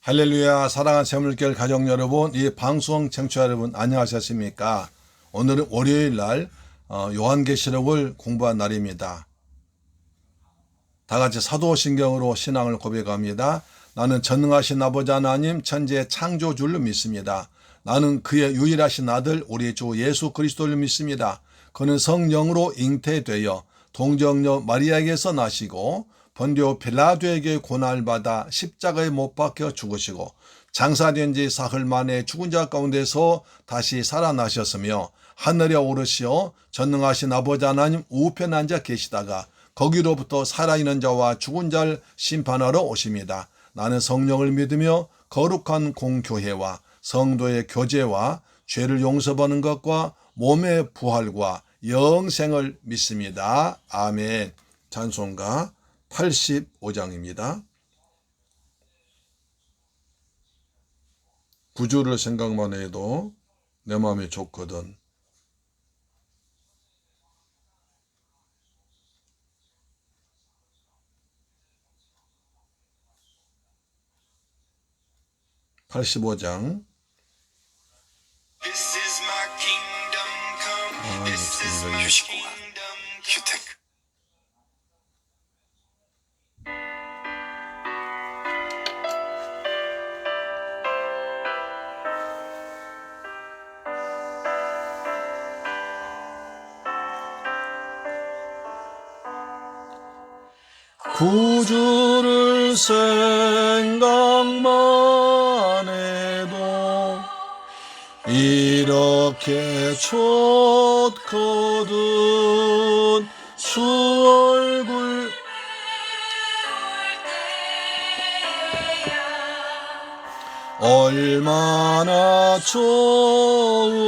할렐루야. 사랑하는 새물결 가족 여러분, 이 방송 청취자 여러분 안녕하셨습니까? 오늘은 월요일 날 요한계시록을 공부한 날입니다. 다 같이 사도신경으로 신앙을 고백합니다. 나는 전능하신 아버지 하나님 천지의 창조주를 믿습니다. 나는 그의 유일하신 아들 우리 주 예수 그리스도를 믿습니다. 그는 성령으로 잉태되어 동정녀 마리아에게서 나시고 본디오 빌라도에게 고난을 받아 십자가에 못 박혀 죽으시고 장사된 지 사흘 만에 죽은 자 가운데서 다시 살아나셨으며 하늘에 오르시어 전능하신 아버지 하나님 우편에 앉아 계시다가 거기로부터 살아있는 자와 죽은 자를 심판하러 오십니다. 나는 성령을 믿으며 거룩한 공교회와 성도의 교제와 죄를 용서받는 것과 몸의 부활과 영생을 믿습니다. 아멘. 찬송가 85장입니다. 구주를 생각만 해도 내 마음이 좋거든. (85장) 휴테크. 구주를 생각만 해도 이렇게 좋거든. 주 얼굴 얼마나 좋으랴.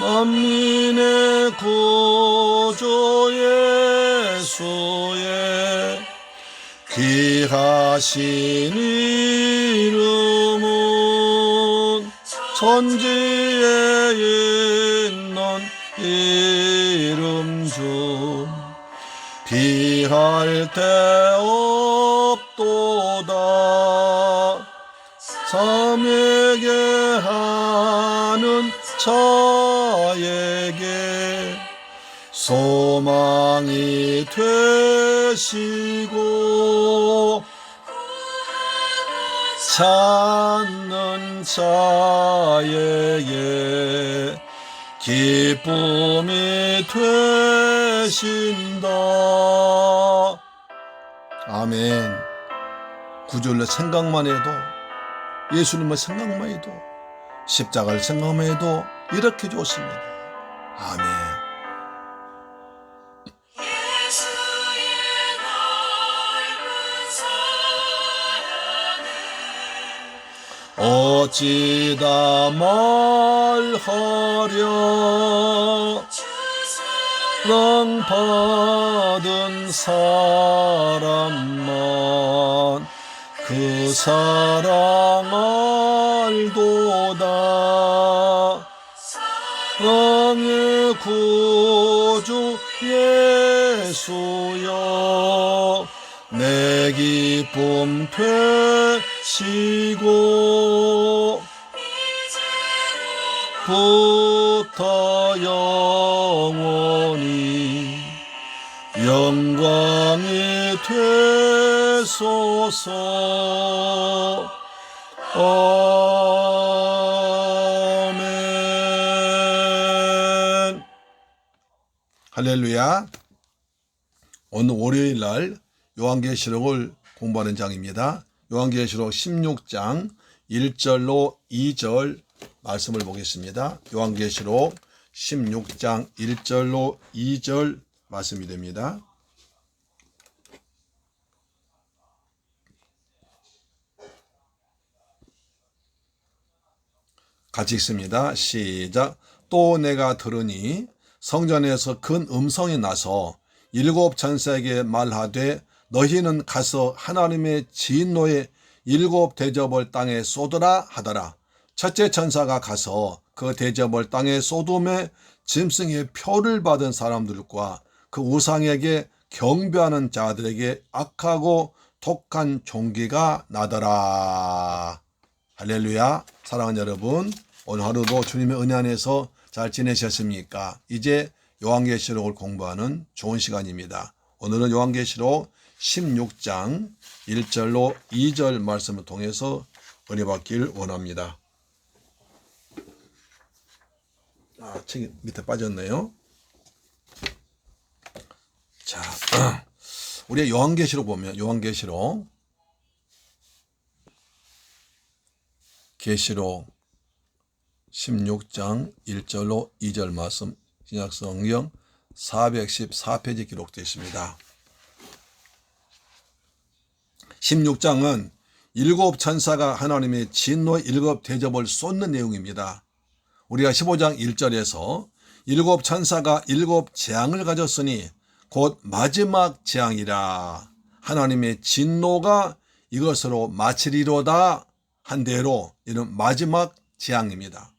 만민의 구주 예수의 귀하신 이름은 천지에 있는 이름 중 비할 데 없도다. 삼에게 하는 자에게 소망이 되시고 찾는 자에게 기쁨이 되신다. 아멘. 구주를 생각만 해도, 예수님을 생각만 해도, 십자가를 생각만 해도 이렇게 좋습니다. 아멘. 어찌다 말하랴. 사랑 받은 사람만 그 사랑 알도다. 사랑의 구주 예수여 내 기쁨 되시고 부터 영원히 영광이 되소서. 아멘. 할렐루야. 오늘 월요일 날 요한계시록을 공부하는 장입니다. 요한계시록 16장 1절로 2절 말씀을 보겠습니다. 요한계시록 16장 1절로 2절 말씀이 됩니다. 같이 읽습니다. 시작. 또 내가 들으니 성전에서 큰 음성이 나서 일곱 천사에게 말하되 너희는 가서 하나님의 진노의 일곱 대접을 땅에 쏟으라 하더라. 첫째 천사가 가서 그 대접을 땅에 쏟음에 짐승의 표를 받은 사람들과 그 우상에게 경배하는 자들에게 악하고 독한 종기가 나더라. 할렐루야. 사랑하는 여러분, 오늘 하루도 주님의 은혜 안에서 잘 지내셨습니까? 이제 요한계시록을 공부하는 좋은 시간입니다. 오늘은 요한계시록 16장 1절로 2절 말씀을 통해서 은혜 받길 원합니다. 책이 밑에 빠졌네요. 자, 우리 요한계시록 보면 요한계시록 계시록 16장 1절로 2절 말씀 신약성경 414페이지 기록되어 있습니다. 16장은 일곱 천사가 하나님의 진노의 일곱 대접을 쏟는 내용입니다. 우리가 15장 1절에서 일곱 천사가 일곱 재앙을 가졌으니 곧 마지막 재앙이라 하나님의 진노가 이것으로 마치리로다 한 대로 이런 마지막 재앙입니다.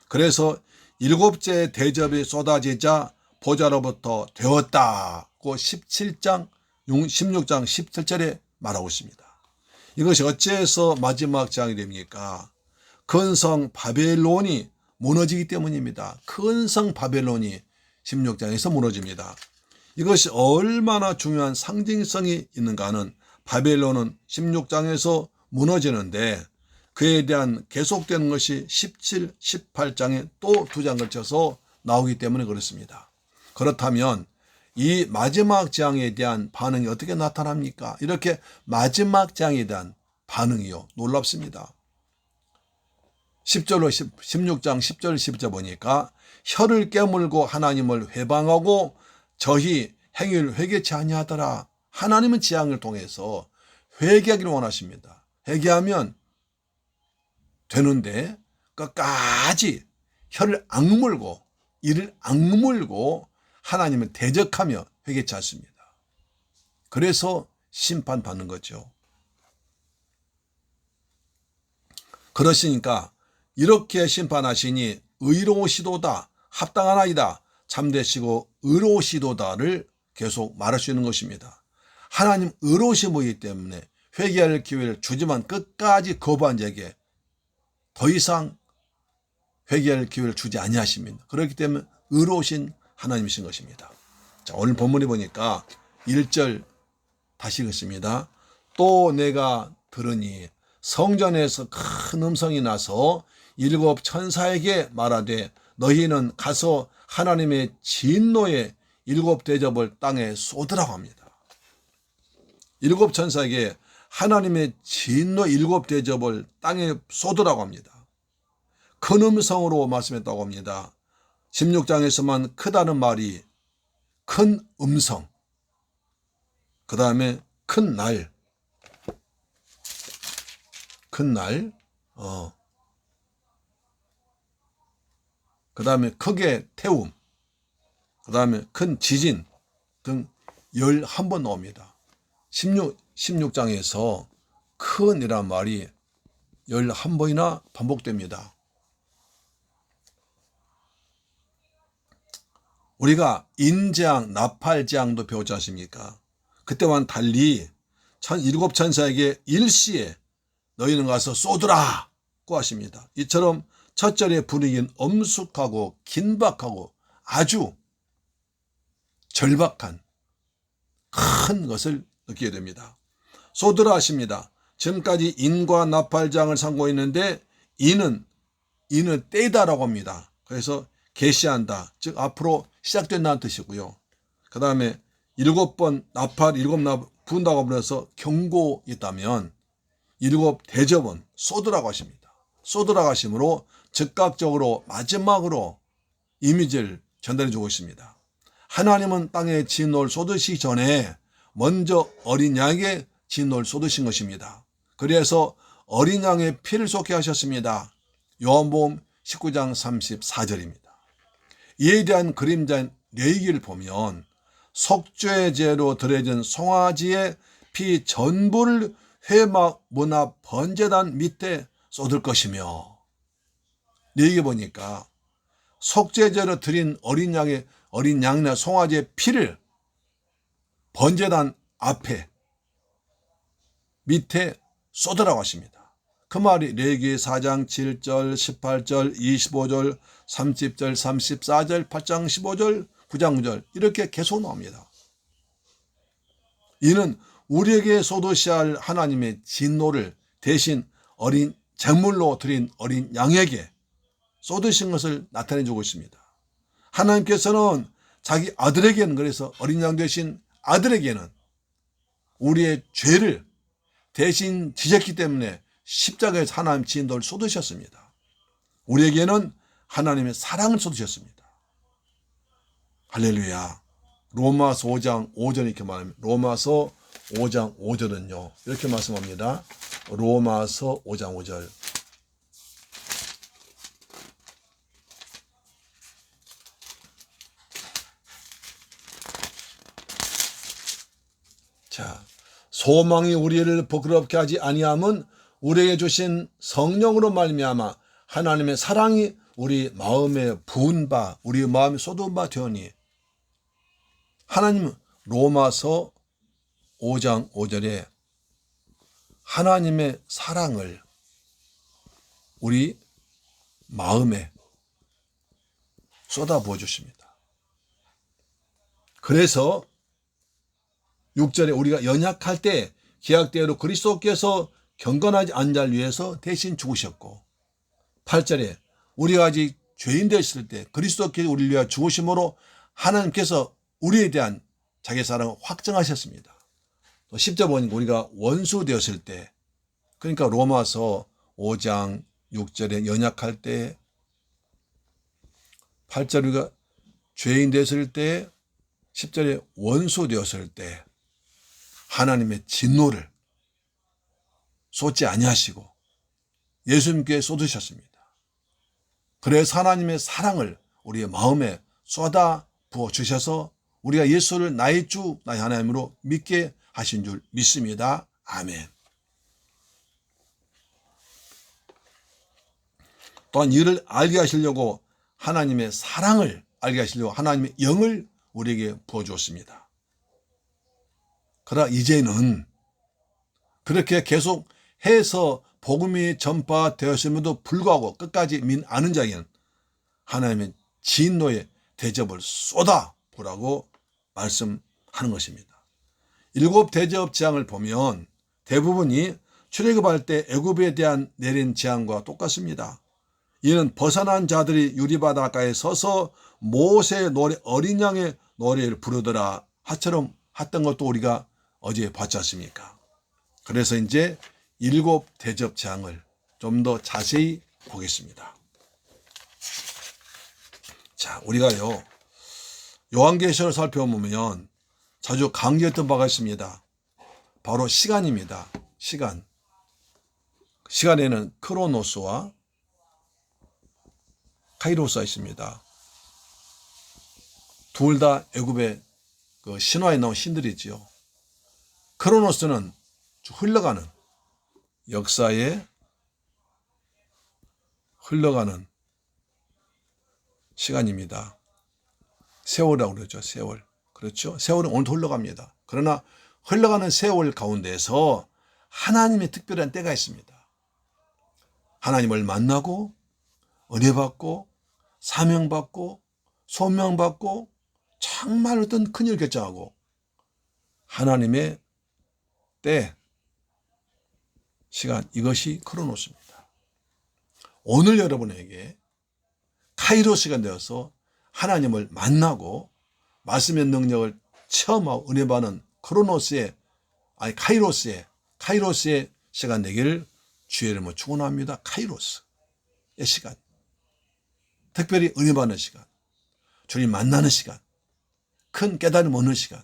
그래서 일곱째 대접이 쏟아지자 보좌로부터 되었다고 16장 17절에 말하고 있습니다. 이것이 어째서 마지막 재앙이 됩니까? 큰 성 바벨론이 무너지기 때문입니다. 큰 성 바벨론이 16장에서 무너집니다. 이것이 얼마나 중요한 상징성이 있는가 하는 바벨론은 16장에서 무너지는데 그에 대한 계속되는 것이 17, 18장에 또 두 장 걸쳐서 나오기 때문에 그렇습니다. 그렇다면 이 마지막 재앙에 대한 반응이 어떻게 나타납니까? 이렇게 마지막 재앙에 대한 반응이요. 놀랍습니다. 16장 10절 11절 보니까 혀를 깨물고 하나님을 회방하고 저희 행위를 회개치 아니하더라. 하나님은 재앙을 통해서 회개하기를 원하십니다. 회개하면 되는데 끝까지 혀를 악물고 이를 악물고 하나님을 대적하며 회개치 않습니다. 그래서 심판받는 거죠. 그러시니까 이렇게 심판하시니 의로우시도다 합당하나이다 참되시고 의로우시도다를 계속 말할 수 있는 것입니다. 하나님 의로우신 분이기 때문에 회개할 기회를 주지만 끝까지 거부한 자에게 더 이상 회개할 기회를 주지 아니하십니다. 그렇기 때문에 의로우신 하나님이신 것입니다. 자, 오늘 본문에 보니까 1절 다시 읽습니다. 또 내가 들으니 성전에서 큰 음성이 나서 일곱 천사에게 말하되 너희는 가서 하나님의 진노의 일곱 대접을 땅에 쏟으라고 합니다. 일곱 천사에게 하나님의 진노 일곱 대접을 땅에 쏟으라고 합니다. 큰 음성으로 말씀했다고 합니다. 16장에서만 크다는 말이 큰 음성, 그 다음에 큰 날, 그 다음에 크게 태움, 그 다음에 큰 지진 등 11번 나옵니다. 16장에서 큰이란 말이 11번이나 반복됩니다. 우리가 인재앙, 나팔재앙도 배웠지 않습니까? 그때와는 달리 일곱 천사에게 일시에 너희는 가서 쏟으라고 하십니다. 이처럼 첫 절의 분위기는 엄숙하고 긴박하고 아주 절박한 큰 것을 느끼게 됩니다. 쏟으라 하십니다. 지금까지 인과 나팔장을 상고 있는데 인은 때다라고 합니다. 그래서 계시한다, 즉 앞으로 시작된다는 뜻이고요. 그 다음에 7번 나팔 7나 부은다고 하면서 경고 있다면 7 대접은 쏟으라고 하십니다. 쏟으라고 하심으로 즉각적으로 마지막으로 이미지를 전달해 주고 있습니다. 하나님은 땅에 진노를 쏟으시기 전에 먼저 어린 양에게 진노를 쏟으신 것입니다. 그래서 어린 양의 피를 쏟게 하셨습니다. 요한복음 19장 34절입니다. 이에 대한 그림자인 레위기를 보면 속죄제로 드려진 송아지의 피 전부를 회막 문 앞 번제단 밑에 쏟을 것이며, 레위기 보니까 속죄제로 드린 어린 양이나 송아지의 피를 번제단 앞에 밑에 쏟으라고 하십니다. 그 말이 레위기 4장 7절, 18절, 25절, 30절, 34절, 8장 15절, 9장 9절 이렇게 계속 나옵니다. 이는 우리에게 쏟으셔야 할 하나님의 진노를 대신 어린 제물로 드린 어린 양에게 쏟으신 것을 나타내 주고 있습니다. 하나님께서는 자기 아들에게는, 그래서 어린 양 되신 아들에게는 우리의 죄를 대신 지셨기 때문에 십자가에서 하나님 진노를 쏟으셨습니다. 우리에게는 하나님의 사랑을 쏟으셨습니다. 할렐루야. 로마서 5장 5절 이렇게 말합니다. 로마서 5장 5절은요. 이렇게 말씀합니다. 로마서 5장 5절. 자, 소망이 우리를 부끄럽게 하지 아니함은 우리에게 주신 성령으로 말미암아 하나님의 사랑이 우리 마음에 부은 바, 우리 마음에 쏟은 바 되오니. 하나님은 로마서 5장 5절에 하나님의 사랑을 우리 마음에 쏟아부어 주십니다. 그래서 6절에 우리가 연약할 때 계약대로 그리스도께서 경건하지 않은 자를 위해서 대신 죽으셨고, 8절에 우리가 아직 죄인 되었을 때 그리스도께서 우리를 위하여 죽으심으로 하나님께서 우리에 대한 자기 사랑을 확정하셨습니다. 또 10절 보니까 우리가 원수 되었을 때, 그러니까 로마서 5장 6절에 연약할 때, 8절 우리가 죄인 되었을 때, 10절에 원수 되었을 때 하나님의 진노를 쏟지 아니하시고 예수님께 쏟으셨습니다. 그래서 하나님의 사랑을 우리의 마음에 쏟아 부어 주셔서 우리가 예수를 나의 주, 나의 하나님으로 믿게 하신 줄 믿습니다. 아멘. 또한 이를 알게 하시려고 하나님의 사랑을 알게 하시려고 하나님의 영을 우리에게 부어주었습니다. 그러나 이제는 그렇게 계속 해서 복음이 전파되었음에도 불구하고 끝까지 민 아는 자에게는 하나님의 진노의 대접을 쏟아부으라고 말씀하는 것입니다. 7 대접 재앙을 보면 대부분이 출애굽할 때 애굽에 대한 내린 재앙과 똑같습니다. 이는 벗어난 자들이 유리바닷가에 서서 모세의 노래, 어린 양의 노래를 부르더라 하처럼 했던 것도 우리가 어제 봤지 않습니까? 그래서 이제 7 대접 재앙을 좀 더 자세히 보겠습니다. 자, 우리가요 요한계시록을 살펴보면 자주 강조했던 바가 있습니다. 바로 시간입니다. 시간에는 크로노스와 카이로스가 있습니다. 둘 다 애굽의 그 신화에 나온 신들이지요. 크로노스는 흘러가는 역사에 흘러가는 시간입니다. 세월이라고 그러죠. 세월. 그렇죠. 세월은 오늘도 흘러갑니다. 그러나 흘러가는 세월 가운데서 하나님의 특별한 때가 있습니다. 하나님을 만나고 은혜 받고 사명 받고 소명 받고 정말 어떤 큰일 결정하고 하나님의 때, 시간, 이것이 크로노스입니다. 오늘 여러분에게 카이로스가 되어서 하나님을 만나고 말씀의 능력을 체험하고 은혜 받는 카이로스의 시간 되기를 주의 이름으로 축원합니다. 카이로스의 시간, 특별히 은혜 받는 시간, 주님 만나는 시간, 큰 깨달음 얻는 시간,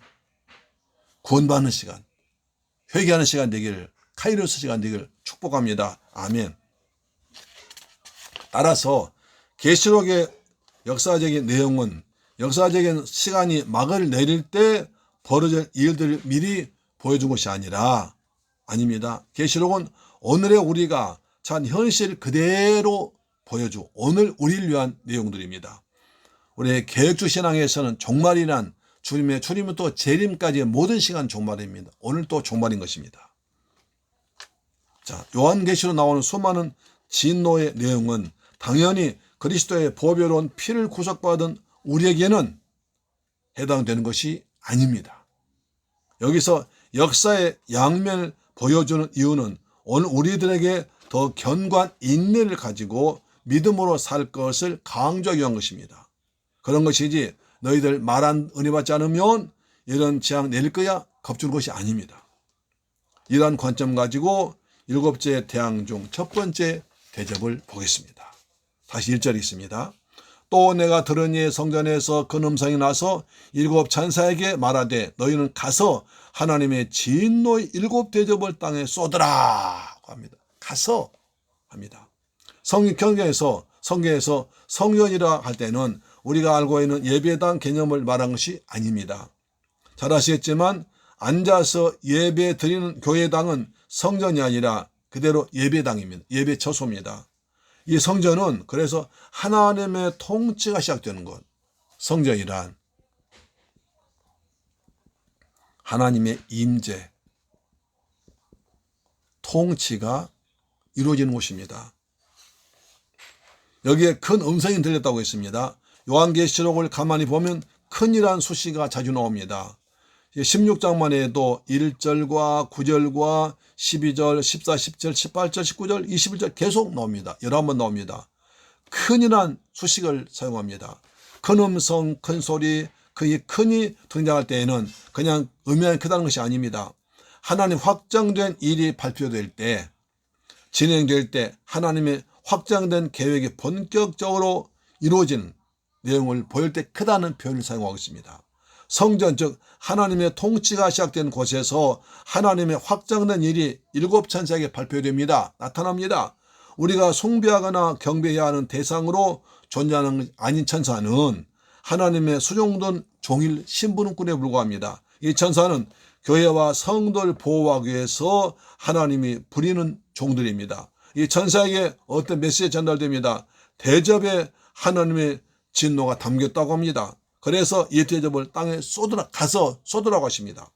구원받는 시간, 회개하는 시간 되기를, 카이로스 시간 되기를 축복합니다. 아멘. 따라서 계시록의 역사적인 내용은 역사적인 시간이 막을 내릴 때 벌어질 일들을 미리 보여준 것이 아닙니다. 계시록은 오늘의 우리가 참 현실 그대로 보여주고 오늘 우리를 위한 내용들입니다. 우리의 계획주 신앙에서는 종말이란 주님의 출임부터 재림까지의 모든 시간 종말입니다. 오늘 또 종말인 것입니다. 자, 요한계시로 나오는 수많은 진노의 내용은 당연히 그리스도의 보배로운 피를 구속받은 우리에게는 해당되는 것이 아닙니다. 여기서 역사의 양면을 보여주는 이유는 오늘 우리들에게 더 견고한 인내를 가지고 믿음으로 살 것을 강조하기 위한 것입니다. 그런 것이지 너희들 말한 은혜 받지 않으면 이런 재앙 내릴 거야 겁주는 것이 아닙니다. 이러한 관점 가지고 일곱째 대항 중 첫 번째 대접을 보겠습니다. 다시 1절이 있습니다. 또 내가 들으니 성전에서 큰 음성이 나서 일곱 천사에게 말하되 너희는 가서 하나님의 진노의 일곱 대접을 땅에 쏟으라 합니다. 가서 합니다. 성경에서 성전이라 할 때는 우리가 알고 있는 예배당 개념을 말한 것이 아닙니다. 잘 아시겠지만 앉아서 예배 드리는 교회당은 성전이 아니라 그대로 예배당입니다. 예배 처소입니다. 이 성전은 그래서 하나님의 통치가 시작되는 것. 성전이란 하나님의 임재, 통치가 이루어지는 곳입니다. 여기에 큰 음성이 들렸다고 했습니다. 요한계시록을 가만히 보면 큰이란 수시가 자주 나옵니다. 16장만 해도 1절과 9절과 12절, 14, 17, 18절, 19절, 21절 계속 나옵니다. 11번 나옵니다. 큰이란 수식을 사용합니다. 큰 음성, 큰 소리, 그 큰이 등장할 때에는 그냥 의미가 크다는 것이 아닙니다. 하나님 확정된 일이 발표될 때, 진행될 때 하나님의 확정된 계획이 본격적으로 이루어지는 내용을 보일 때 크다는 표현을 사용하고 있습니다. 성전 즉 하나님의 통치가 시작된 곳에서 하나님의 확정된 일이 일곱 천사에게 발표됩니다. 나타납니다. 우리가 숭배하거나 경배해야 하는 대상으로 존재하는 아닌 천사는 하나님의 수종된 종일 신분꾼에 불과합니다. 이 천사는 교회와 성도를 보호하기 위해서 하나님이 부리는 종들입니다. 이 천사에게 어떤 메시지가 전달됩니다. 대접에 하나님의 진노가 담겼다고 합니다. 그래서 이 대접을 땅에 가서 쏟으라고 하십니다.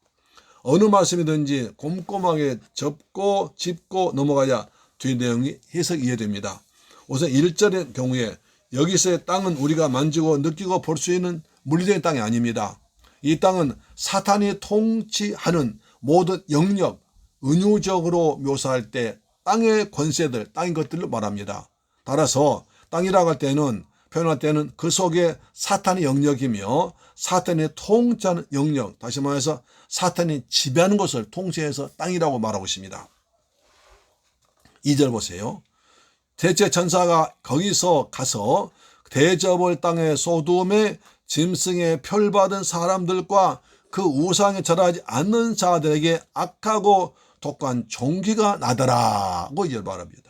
어느 말씀이든지 꼼꼼하게 접고 짚고 넘어가야 뒤 내용이 해석이 이해됩니다. 우선 1절의 경우에 여기서의 땅은 우리가 만지고 느끼고 볼 수 있는 물리적인 땅이 아닙니다. 이 땅은 사탄이 통치하는 모든 영역, 은유적으로 묘사할 때 땅의 권세들, 땅의 것들을 말합니다. 따라서 땅이라고 할 때는 표현할 때는 그 속에 사탄의 영역이며 사탄이 통치하는 영역, 다시 말해서 사탄이 지배하는 것을 통치해서 땅이라고 말하고 있습니다. 2절 보세요. 대체 천사가 거기서 가서 대접을 땅에 쏟음에 짐승의 표를 사람들과 그 우상에 절하지 않는 자들에게 악하고 독한 종기가 나더라고 이제 말합니다.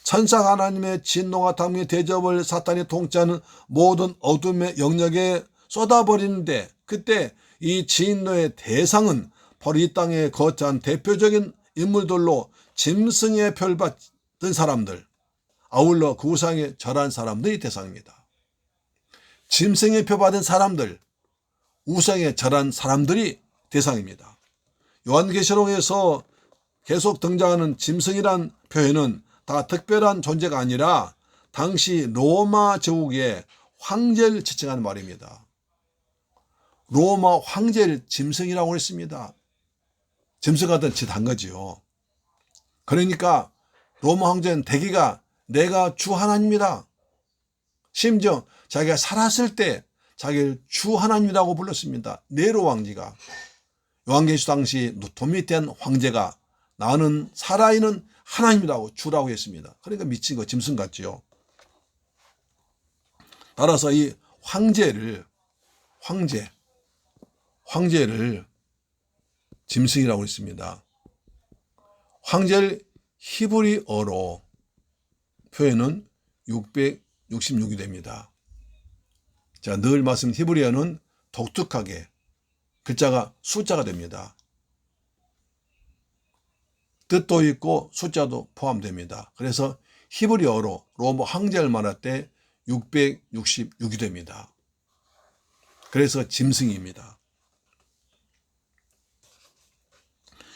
천사 하나님의 진노가 담긴 대접을 사탄이 통치하는 모든 어둠의 영역에 쏟아버리는데 그때 이 진노의 대상은 바로 이 땅에 거처한 대표적인 인물들로 짐승의 표를 받은 사람들, 아울러 그 우상에 절한 사람들이 대상입니다. 짐승의 표 받은 사람들, 우상에 절한 사람들이 대상입니다. 요한계시록에서 계속 등장하는 짐승이란 표현은 다 특별한 존재가 아니라 당시 로마 제국의 황제를 지칭하는 말입니다. 로마 황제를 짐승이라고 했습니다. 짐승 같은 짓 한 거지요. 그러니까 로마 황제는 대기가 내가 주 하나님이다. 심지어 자기가 살았을 때 자기를 주 하나님이라고 불렀습니다. 네로 왕제가. 요한계시록 당시 도미티안 황제가 나는 살아있는 하나님이라고 주라고 했습니다. 그러니까 미친 거 짐승 같지요. 따라서 이 황제를 짐승이라고 했습니다. 황제를 히브리어로 표현은 666이 됩니다. 자, 늘 말씀 히브리어는 독특하게 글자가 숫자가 됩니다. 뜻도 있고 숫자도 포함됩니다. 그래서 히브리어로 로마 황제를 말할 때 666이 됩니다. 그래서 짐승입니다.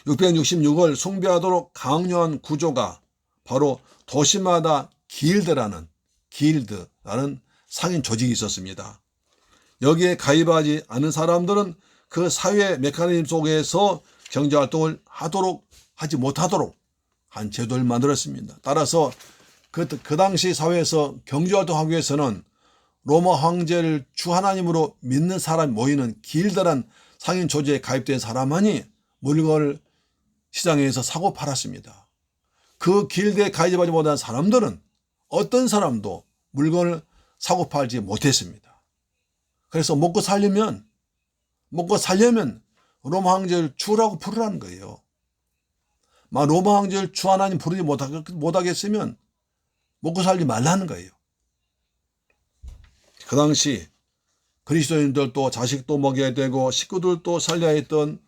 666을 숭배하도록 강요한 구조가 바로 도시마다 길드라는 상인 조직이 있었습니다. 여기에 가입하지 않은 사람들은 그 사회 메커니즘 속에서 경제활동을 하지 못하도록 한 제도를 만들었습니다. 따라서 그 당시 사회에서 경제활동하기 위해서는 로마 황제를 주 하나님으로 믿는 사람이 모이는 길드란 상인 조직에 가입된 사람만이 물건을 시장에서 사고 팔았습니다. 그 길드에 가입하지 못한 사람들은 어떤 사람도 물건을 사고 팔지 못했습니다. 그래서 먹고 살려면 로마 황제를 주라고 부르라는 거예요. 로마 황제를 주 하나님 부르지 못하겠으면 먹고 살지 말라는 거예요. 그 당시 그리스도인들도 자식도 먹여야 되고 식구들도 살려야 했던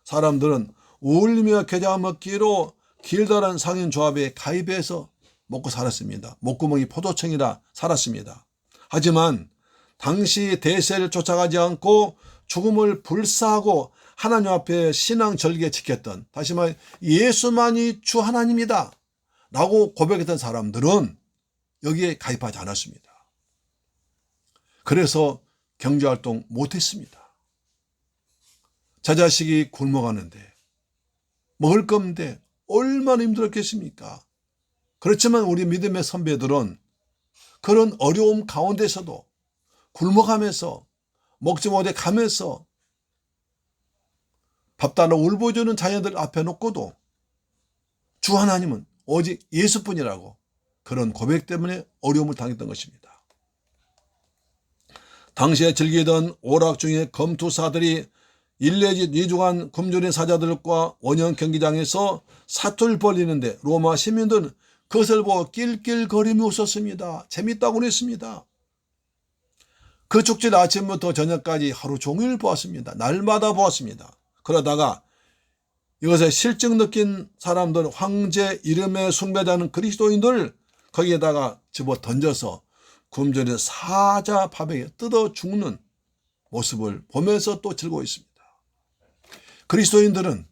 사람들은 울며 겨자 먹기로 길다란 상인 조합에 가입해서 먹고 살았습니다. 목구멍이 포도청이라 살았습니다. 하지만 당시 대세를 쫓아가지 않고 죽음을 불사하고 하나님 앞에 신앙 절개 지켰던, 다시 말해 예수만이 주 하나님이다 라고 고백했던 사람들은 여기에 가입하지 않았습니다. 그래서 경제활동 못했습니다. 자식이 굶어가는데 먹을 거 없는데 얼마나 힘들었겠습니까? 그렇지만 우리 믿음의 선배들은 그런 어려움 가운데서도 굶어가면서 먹지 못해 가면서 밥 달라 울부짖는 자녀들 앞에 놓고도 주 하나님은 오직 예수뿐이라고 그런 고백 때문에 어려움을 당했던 것입니다. 당시에 즐기던 오락 중에 검투사들이 1 내지 2주간 굶주린 사자들과 원형 경기장에서 사투를 벌이는데 로마 시민들은 그것을 보고 낄낄거리며 웃었습니다. 재밌다고 했습니다. 그 축제를 아침부터 저녁까지 하루 종일 보았습니다. 날마다 보았습니다. 그러다가 이것에 실증 느낀 사람들, 황제 이름의 숭배자는 그리스도인들 거기에다가 집어 던져서 굶주린 사자 밥에 뜯어 죽는 모습을 보면서 또 즐거워했습니다. 그리스도인들은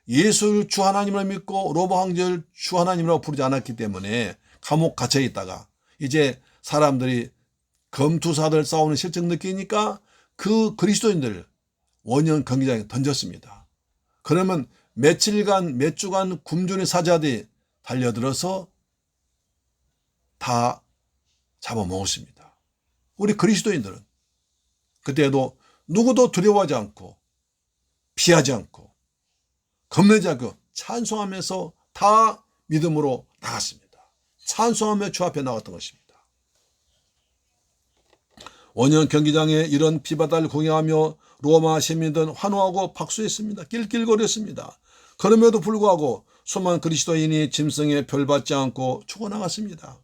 예수를 주 하나님으로 믿고 로마 황제를 주 하나님이라고 부르지 않았기 때문에 감옥 갇혀 있다가 이제 사람들이 검투사들 싸우는 실증 느끼니까 그 그리스도인들을 원형 경기장에 던졌습니다. 그러면 몇 주간 굶주린 사자들이 달려들어서 다 잡아먹었습니다. 우리 그리스도인들은 그때도 누구도 두려워하지 않고 피하지 않고 겁내지 않고 찬송하면서 다 믿음으로 나갔습니다. 찬송하며 주 앞에 나갔던 것입니다. 원형 경기장에 이런 피바다를 공양하며 로마 시민들은 환호하고 박수했습니다. 낄낄거렸습니다. 그럼에도 불구하고 수많은 그리스도인이 짐승의 별 받지 않고 죽어나갔습니다.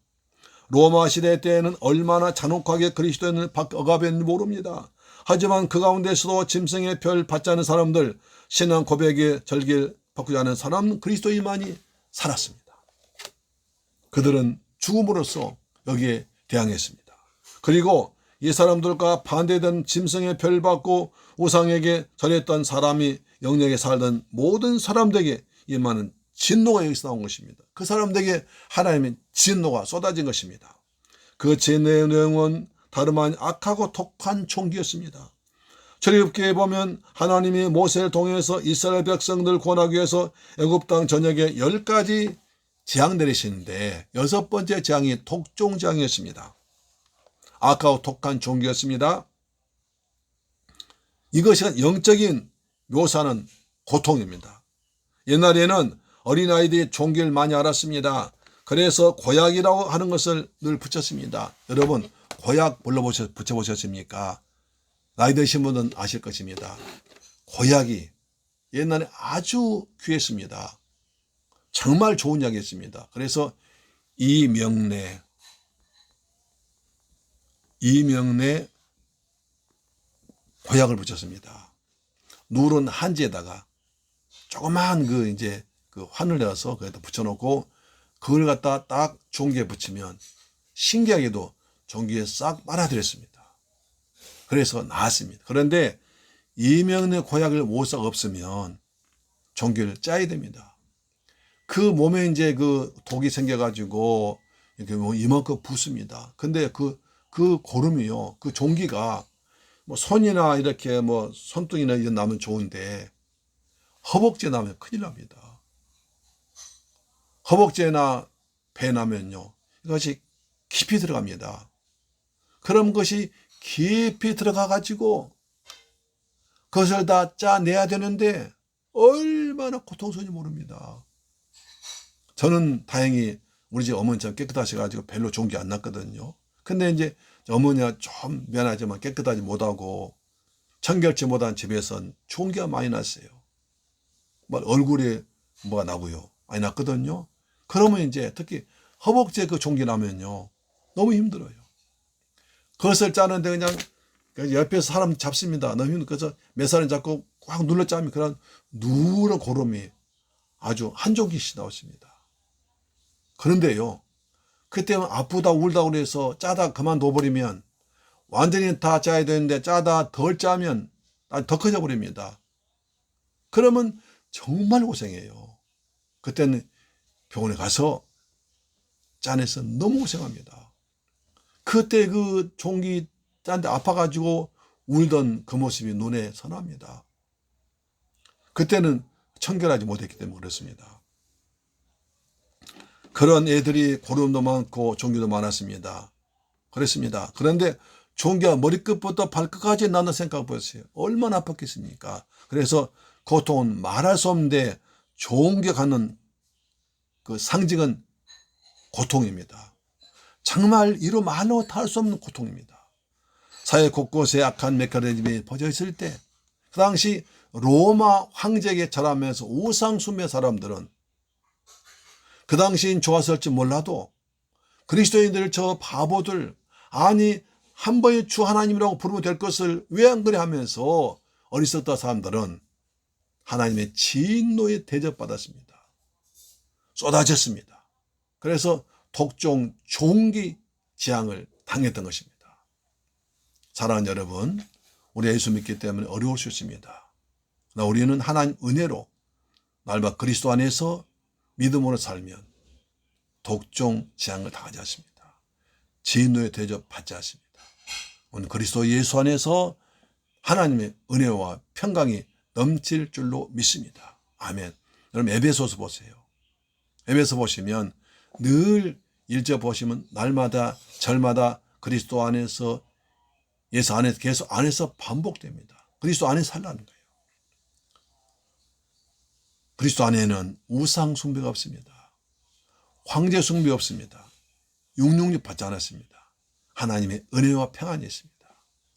로마 시대 때에는 얼마나 잔혹하게 그리스도인을 억압했는지 모릅니다. 하지만 그 가운데서도 짐승의 별 받지 않은 사람들, 신앙 고백의 절기를 바꾸지 않은 사람 그리스도인만이 살았습니다. 그들은 죽음으로써 여기에 대항했습니다. 그리고 이 사람들과 반대된 짐승의 별 받고 우상에게 절했던 사람이 영역에 살던 모든 사람들에게 임하는 진노가 여기서 나온 것입니다. 그 사람들에게 하나님의 진노가 쏟아진 것입니다. 그 진노의 내용은 다름 아닌 악하고 독한 총기였습니다. 출애굽기에 보면 하나님이 모세를 통해서 이스라엘 백성들을 구원하기 위해서 애굽 땅 전역에 10가지 재앙 내리시는데 6번째 재앙이 독종 재앙이었습니다. 악하고 독한 종기였습니다. 이것이 영적인 묘사는 고통입니다. 옛날에는 어린아이들이 종기를 많이 알았습니다. 그래서 고약이라고 하는 것을 늘 붙였습니다. 여러분 고약 붙여보셨습니까? 나이 드신 분은 아실 것입니다. 고약이 옛날에 아주 귀했습니다. 정말 좋은 약이었습니다. 그래서 이명래 고약을 붙였습니다. 누른 한지에다가 조그만 그 환을 내서 거기다 붙여놓고 그걸 갖다 딱 종기에 붙이면 신기하게도 종기에 싹 빨아들였습니다. 그래서 나았습니다. 그런데 이명래 고약을 모을 수가 없으면 종기를 짜야 됩니다. 그 몸에 이제 그 독이 생겨가지고 이렇게 뭐 이만큼 붓습니다. 근데 그 고름이요, 그 종기가 뭐 손이나 이렇게 뭐 손등이나 이런 나면 좋은데 허벅지에 나면 큰일 납니다. 허벅지나 배 나면요, 이것이 깊이 들어갑니다. 그런 것이 깊이 들어가 가지고 그것을 다 짜내야 되는데 얼마나 고통스러운지 모릅니다. 저는 다행히 우리 집 어머니처럼 깨끗하셔가지고 별로 종기 안 났거든요. 근데 이제 어머니가 좀 미안하지만 깨끗하지 못하고 청결치 못한 집에선 종기가 많이 났어요. 뭐 얼굴에 뭐가 나고요, 많이 났거든요. 그러면 이제 특히 허벅지에 그 종기 나면요, 너무 힘들어요. 그것을 짜는데 그냥 옆에서 사람 잡습니다. 너무 힘들어. 그래서 몇 사람 잡고 꽉 눌러 짜면 그런 누런 고름이 아주 한 종기씩 나왔습니다. 그런데요, 그때는 아프다 울다 그래서 짜다 그만둬버리면 완전히 다 짜야 되는데 짜다 덜 짜면 더 커져 버립니다. 그러면 정말 고생해요. 그때는 병원에 가서 짜내서 너무 고생합니다. 그때 그 종기 짠데 아파가지고 울던 그 모습이 눈에 선합니다. 그때는 청결하지 못했기 때문에 그렇습니다. 그런 애들이 고름도 많고 종기도 많았습니다. 그렇습니다. 그런데 종기가 머리끝부터 발끝까지 나는 생각 보세요. 얼마나 아팠겠습니까? 그래서 고통은 말할 수 없는데 종기가 갖는 그 상징은 고통입니다. 정말 이루 말로 다 할 수 없는 고통입니다. 사회 곳곳에 악한 메커니즘이 퍼져 있을 때, 그 당시 로마 황제에게 절하면서 우상숭배 사람들은 그 당시엔 좋았을지 몰라도 그리스도인들 저 바보들, 아니 한 번에 주 하나님이라고 부르면 될 것을 왜 안 그래 하면서 어리석다 사람들은 하나님의 진노에 대접받았습니다. 쏟아졌습니다. 그래서 독종 종기 재앙을 당했던 것입니다. 사랑하는 여러분, 우리 예수 믿기 때문에 어려울 수 있습니다. 그러나 우리는 하나님 은혜로 날마 그리스도 안에서 믿음으로 살면 독종 재앙을 당하지 않습니다. 진노의 대접 받지 않습니다. 오늘 그리스도 예수 안에서 하나님의 은혜와 평강이 넘칠 줄로 믿습니다. 아멘. 여러분 에베소서 보세요. 에베소 보시면 늘 1절 보시면 날마다 절마다 그리스도 안에서 예수 안에서 계속 안에서 반복됩니다. 그리스도 안에 살라는 거예요. 그리스도 안에는 우상 숭배가 없습니다. 황제 숭배 없습니다. 육육육 받지 않았습니다. 하나님의 은혜와 평안이 있습니다.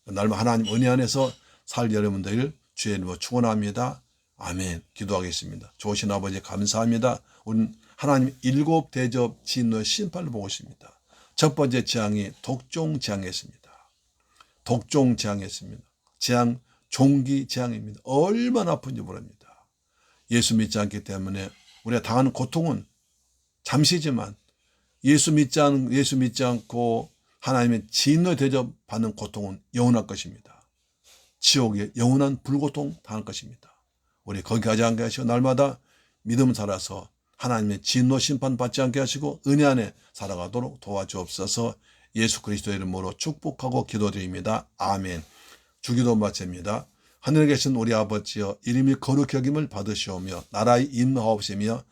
날마다 하나님 은혜 안에서 살 여러분들 주의 이름으로 축원합니다. 아멘. 기도하겠습니다. 좋으신 아버지 감사합니다. 오늘 하나님 7 대접 진노의 심판을 보고 있습니다. 첫 번째 재앙이 독종 재앙이었습니다. 독종 재앙이었습니다. 재앙, 종기 재앙입니다. 얼마나 아픈지 모릅니다. 예수 믿지 않기 때문에 우리가 당하는 고통은 잠시지만 예수 믿지 않고 하나님의 진노에 대접받는 고통은 영원할 것입니다. 지옥의 영원한 불고통 당할 것입니다. 우리 거기 가지 않게 하시고 날마다 믿음 살아서 하나님의 진노 심판 받지 않게 하시고 은혜 안에 살아가도록 도와주옵소서. 예수 그리스도의 이름으로 축복하고 기도드립니다. 아멘. 주기도 마칩니다. 하늘에 계신 우리 아버지여, 이름이 거룩히 여김을 받으시오며 나라의 임하옵시며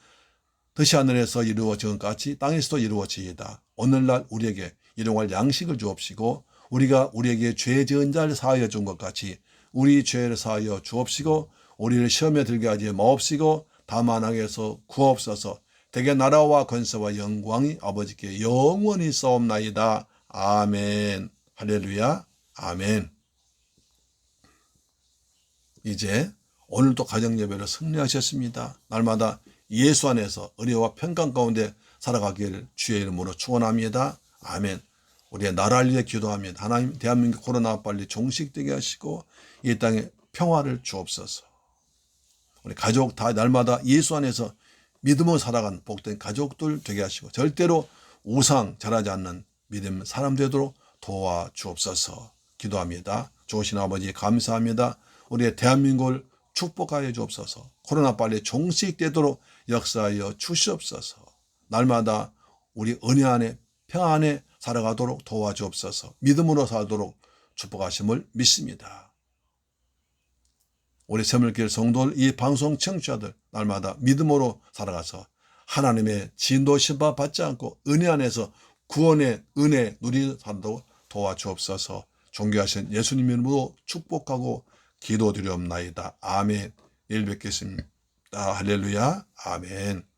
뜻이 하늘에서 이루어지는 같이 땅에서도 이루어지이다. 오늘날 우리에게 일용할 양식을 주옵시고 우리가 우리에게 죄 지은 자를 사하여 준 것 같이 우리 죄를 사하여 주옵시고 우리를 시험에 들게 하지 마옵시고 다만 악에서 구하옵소서. 대개 나라와 권세와 영광이 아버지께 영원히 싸움나이다. 아멘. 할렐루야. 아멘. 이제 오늘도 가정예배를 승리하셨습니다. 날마다 예수 안에서 은혜와 평강 가운데 살아가기를 주의 이름으로 축원합니다. 아멘. 우리의 나라를 위해 기도합니다. 하나님 대한민국 코로나 빨리 종식되게 하시고 이 땅에 평화를 주옵소서. 우리 가족 다 날마다 예수 안에서 믿음으로 살아가는 복된 가족들 되게 하시고 절대로 우상 절하지 않는 믿음 사람 되도록 도와주옵소서. 기도합니다. 좋으신 아버지 감사합니다. 우리의 대한민국을 축복하여 주옵소서. 코로나 빨리 종식되도록 역사하여 주시옵소서. 날마다 우리 은혜 안에 평안 안에 살아가도록 도와주옵소서. 믿음으로 살도록 축복하심을 믿습니다. 우리 새물길 성도들, 이 방송 청취자들 날마다 믿음으로 살아가서 하나님의 진도심판 받지 않고 은혜 안에서 구원의 은혜 누리는 사람도 도와주옵소서. 존귀하신 예수님 이름으로 축복하고 기도드리옵나이다. 아멘. 일 뵙겠습니다. 할렐루야. 아멘.